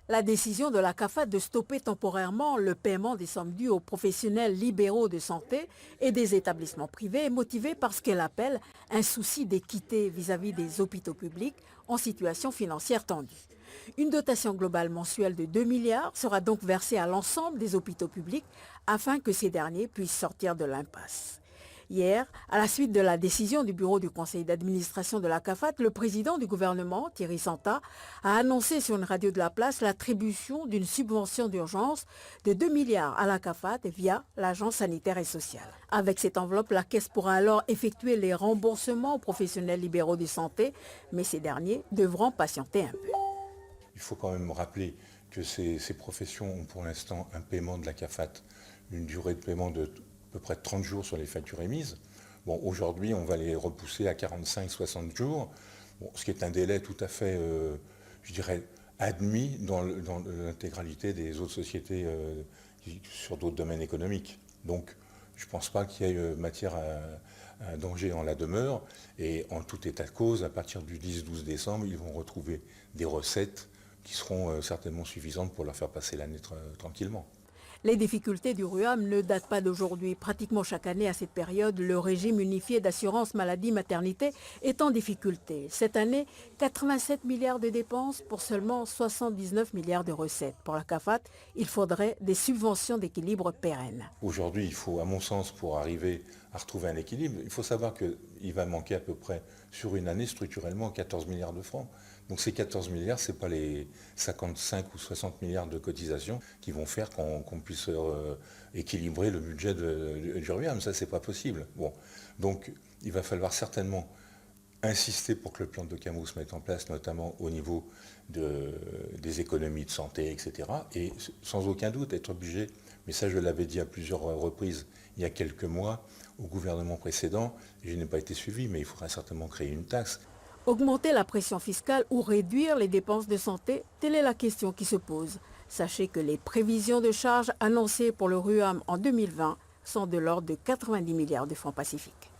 La décision de la CAFAT de stopper temporairement le paiement des sommes dues aux professionnels libéraux de santé et des établissements privés est motivée par ce qu'elle appelle un souci d'équité vis-à-vis des hôpitaux publics en situation financière tendue. Une dotation globale mensuelle de 2 milliards sera donc versée à l'ensemble des hôpitaux publics afin que ces derniers puissent sortir de l'impasse. Hier, à la suite de la décision du bureau du conseil d'administration de la CAFAT, le président du gouvernement, Thierry Santa, a annoncé sur une radio de la place l'attribution d'une subvention d'urgence de 2 milliards à la CAFAT via l'Agence sanitaire et sociale. Avec cette enveloppe, la Caisse pourra alors effectuer les remboursements aux professionnels libéraux de santé, mais ces derniers devront patienter un peu. Il faut quand même rappeler que ces professions ont pour l'instant un paiement de la CAFAT, une durée de paiement de à peu près 30 jours sur les factures émises. Bon, aujourd'hui, on va les repousser à 45-60 jours, bon, ce qui est un délai tout à fait, je dirais, admis dans l'intégralité des autres sociétés sur d'autres domaines économiques. Donc, je ne pense pas qu'il y ait matière à un danger en la demeure. Et en tout état de cause, à partir du 10-12 décembre, ils vont retrouver des recettes qui seront certainement suffisantes pour leur faire passer l'année tranquillement. Les difficultés du RUAM ne datent pas d'aujourd'hui. Pratiquement chaque année à cette période, le régime unifié d'assurance maladie-maternité est en difficulté. Cette année, 87 milliards de dépenses pour seulement 79 milliards de recettes. Pour la CAFAT, il faudrait des subventions d'équilibre pérennes. Aujourd'hui, il faut, à mon sens, pour arriver à retrouver un équilibre, il faut savoir qu'il va manquer à peu près, sur une année, structurellement, 14 milliards de francs. Donc ces 14 milliards, ce n'est pas les 55 ou 60 milliards de cotisations qui vont faire qu'on puisse équilibrer le budget du RUAM. Ça, c'est pas possible. Bon. Donc, il va falloir certainement insister pour que le plan de Camou se mette en place, notamment au niveau des économies de santé, etc. Et sans aucun doute être obligé, mais ça je l'avais dit à plusieurs reprises il y a quelques mois au gouvernement précédent, et je n'ai pas été suivi, mais il faudra certainement créer une taxe. Augmenter la pression fiscale ou réduire les dépenses de santé, telle est la question qui se pose. Sachez que les prévisions de charges annoncées pour le RUAM en 2020 sont de l'ordre de 90 milliards de francs pacifiques.